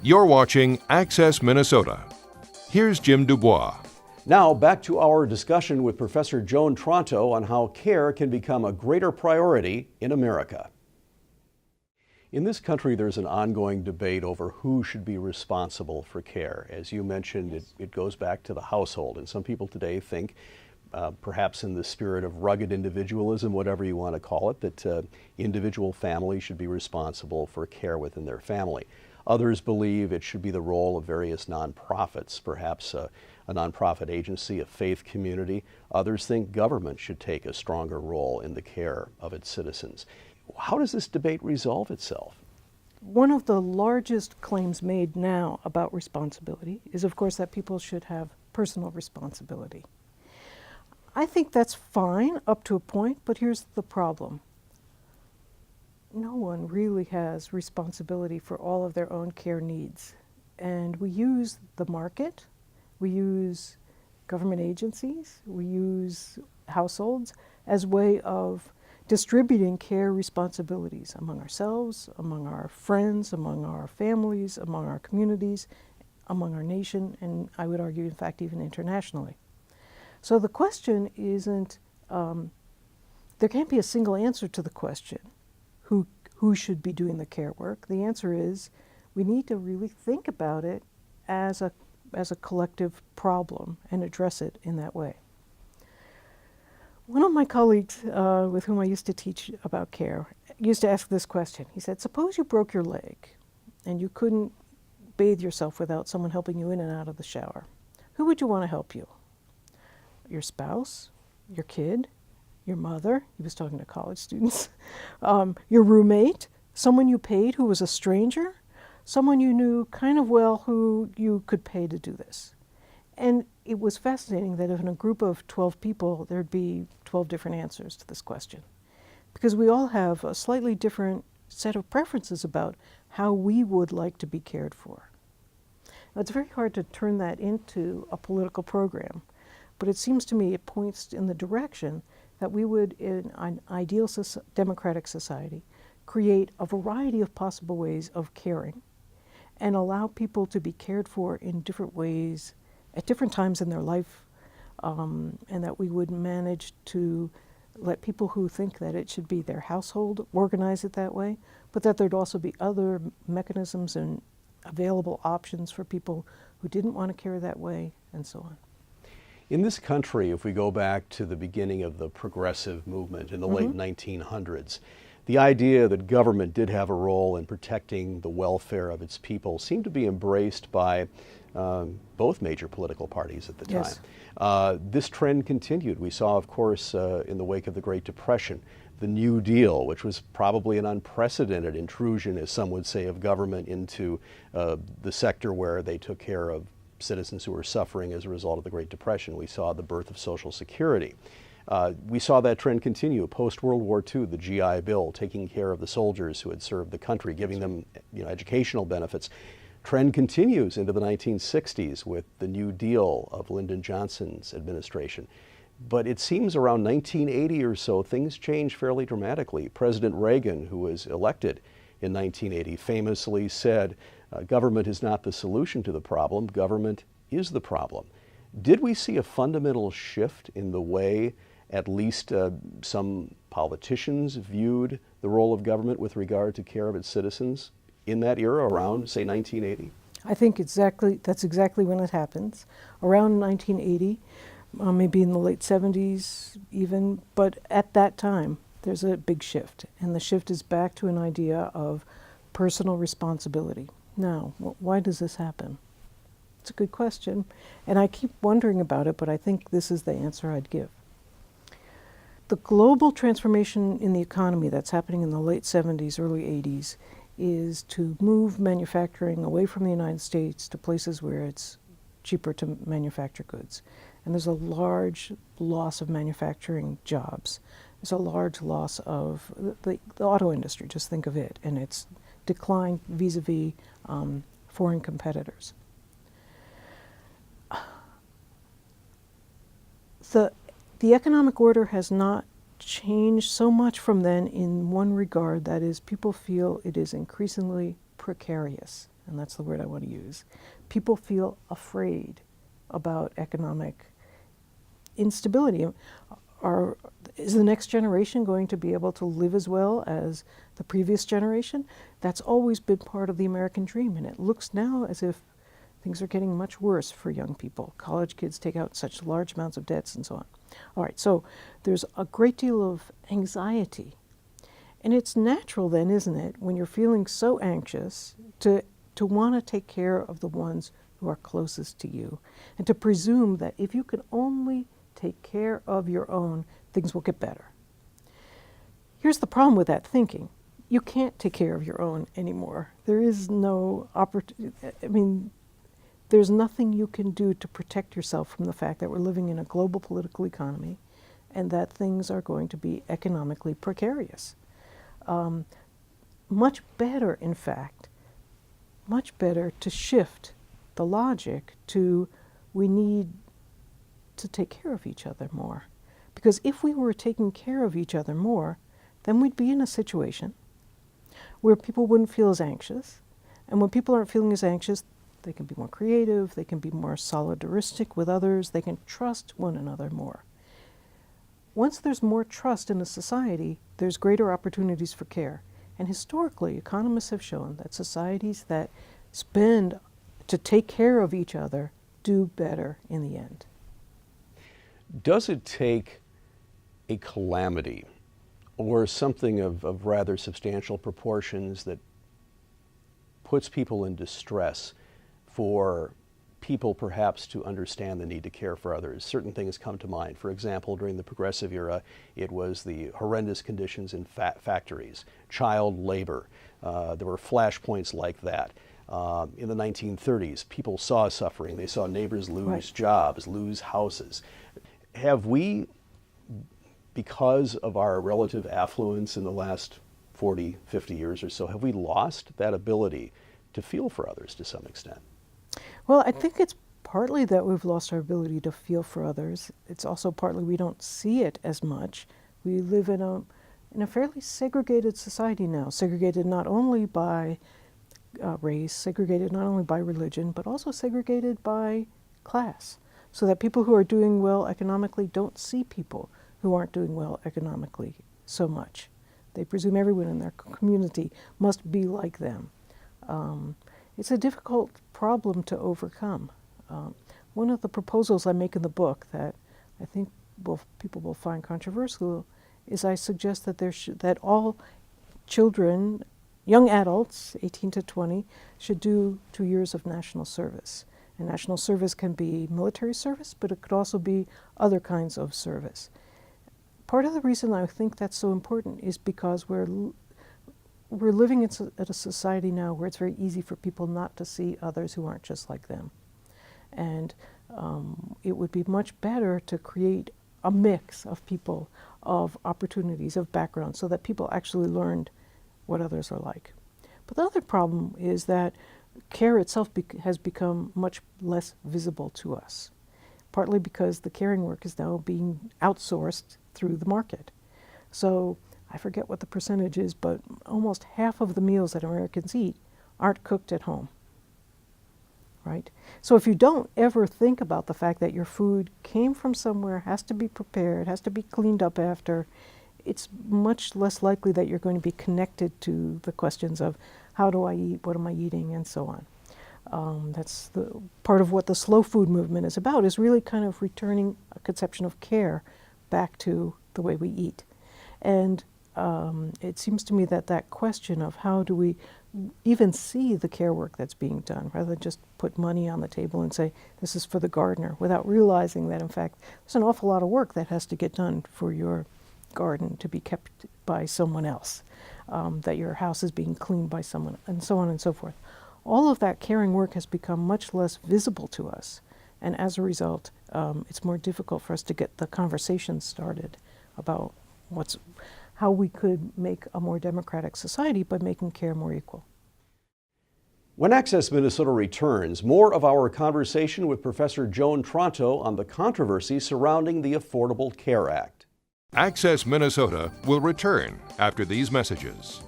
You're watching Access Minnesota. Here's Jim Dubois. Now back to our discussion with Professor Joan Tronto on how care can become a greater priority in America. In this country, there's an ongoing debate over who should be responsible for care. As you mentioned, it goes back to the household, and some people today think, perhaps in the spirit of rugged individualism, whatever you want to call it, that individual families should be responsible for care within their family. Others believe it should be the role of various nonprofits, perhaps a nonprofit agency, a faith community. Others think government should take a stronger role in the care of its citizens. How does this debate resolve itself? One of the largest claims made now about responsibility is, of course, that people should have personal responsibility. I think that's fine up to a point, but here's the problem. No one really has responsibility for all of their own care needs. And we use the market, we use government agencies, we use households as a way of distributing care responsibilities among ourselves, among our friends, among our families, among our communities, among our nation, and I would argue, in fact, even internationally. So the question isn't, there can't be a single answer to the question, who should be doing the care work. The answer is, we need to really think about it as a collective problem and address it in that way. One of my colleagues with whom I used to teach about care used to ask this question. He said, suppose you broke your leg and you couldn't bathe yourself without someone helping you in and out of the shower. Who would you want to help you? Your spouse, your kid, your mother, he was talking to college students, your roommate, someone you paid who was a stranger, someone you knew kind of well who you could pay to do this. And it was fascinating that in a group of 12 people, there'd be 12 different answers to this question. Because we all have a slightly different set of preferences about how we would like to be cared for. Now, it's very hard to turn that into a political program, but it seems to me it points in the direction that we would, in an ideal democratic society, create a variety of possible ways of caring and allow people to be cared for in different ways at different times in their life, and that we would manage to let people who think that it should be their household organize it that way, but that there'd also be other mechanisms and available options for people who didn't want to care that way, and so on. In this country, if we go back to the beginning of the progressive movement in the late 1900s, the idea that government did have a role in protecting the welfare of its people seemed to be embraced by both major political parties at the time. Yes. This trend continued. We saw, of course, in the wake of the Great Depression, the New Deal, which was probably an unprecedented intrusion, as some would say, of government into the sector where they took care of citizens who were suffering as a result of the Great Depression. We saw the birth of Social Security. We saw that trend continue post-World War II, the GI Bill, taking care of the soldiers who had served the country, giving them educational benefits. Trend continues into the 1960s with the New Deal of Lyndon Johnson's administration. But it seems around 1980 or so, things changed fairly dramatically. President Reagan, who was elected in 1980, famously said, government is not the solution to the problem, government is the problem. Did we see a fundamental shift in the way at least some politicians viewed the role of government with regard to care of its citizens in that era, around, say, 1980? I think that's exactly when it happens, around 1980, maybe in the late 70s even, but at that time there's a big shift, and the shift is back to an idea of personal responsibility. Now, why does this happen? It's a good question, and I keep wondering about it, but I think this is the answer I'd give. The global transformation in the economy that's happening in the late 70s, early 80s is to move manufacturing away from the United States to places where it's cheaper to manufacture goods. And there's a large loss of manufacturing jobs. There's a large loss of the auto industry, just think of it, and its decline vis-a-vis foreign competitors. The economic order has not changed so much from then in one regard, that is, people feel it is increasingly precarious. and that's the word I want to use. People feel afraid about economic instability. Is the next generation going to be able to live as well as the previous generation? That's always been part of the American dream, and it looks now as if things are getting much worse for young people. College kids take out such large amounts of debts and so on. All right, so there's a great deal of anxiety. And it's natural then, isn't it, when you're feeling so anxious to want to take care of the ones who are closest to you, and to presume that if you can only take care of your own, things will get better. Here's the problem with that thinking. You can't take care of your own anymore. There is no opportunity. I mean, there's nothing you can do to protect yourself from the fact that we're living in a global political economy and that things are going to be economically precarious. Much better, in fact, much better to shift the logic to we need to take care of each other more. Because if we were taking care of each other more, then we'd be in a situation where people wouldn't feel as anxious. And when people aren't feeling as anxious, they can be more creative, they can be more solidaristic with others, they can trust one another more. Once there's more trust in a society, there's greater opportunities for care. And historically, economists have shown that societies that spend to take care of each other do better in the end. Does it take a calamity or something of rather substantial proportions that puts people in distress for people perhaps to understand the need to care for others? Certain things come to mind. For example, during the Progressive era, it was the horrendous conditions in factories, child labor. There were flashpoints like that. In the 1930s, people saw suffering. They saw neighbors lose jobs, lose houses. Have we, because of our relative affluence in the last 40, 50 years or so, have we lost that ability to feel for others to some extent? Well, I think it's partly that we've lost our ability to feel for others. It's also partly we don't see it as much. We live in a fairly segregated society now, segregated not only by race, segregated not only by religion, but also segregated by class, so that people who are doing well economically don't see people who aren't doing well economically so much. They presume everyone in their community must be like them. It's a difficult problem to overcome. One of the proposals I make in the book that I think people will find controversial is I suggest that that all children, young adults, 18 to 20, should do 2 years of national service. And national service can be military service, but it could also be other kinds of service. Part of the reason I think that's so important is because we're living at a society now where it's very easy for people not to see others who aren't just like them. And it would be much better to create a mix of people, of opportunities, of backgrounds, so that people actually learned what others are like. But the other problem is that care itself has become much less visible to us, partly because the caring work is now being outsourced through the market. So I forget what the percentage is, but almost half of the meals that Americans eat aren't cooked at home, right? So if you don't ever think about the fact that your food came from somewhere, has to be prepared, has to be cleaned up after, it's much less likely that you're going to be connected to the questions of how do I eat, what am I eating, and so on. That's the part of what the slow food movement is about, is really kind of returning a conception of care back to the way we eat. And it seems to me that that question of how do we even see the care work that's being done, rather than just put money on the table and say, this is for the gardener, without realizing that, in fact, there's an awful lot of work that has to get done for your garden to be kept by someone else, that your house is being cleaned by someone, and so on and so forth. All of that caring work has become much less visible to us, and as a result, it's more difficult for us to get the conversation started about how we could make a more democratic society by making care more equal. When Access Minnesota returns, more of our conversation with Professor Joan Tronto on the controversy surrounding the Affordable Care Act. Access Minnesota will return after these messages.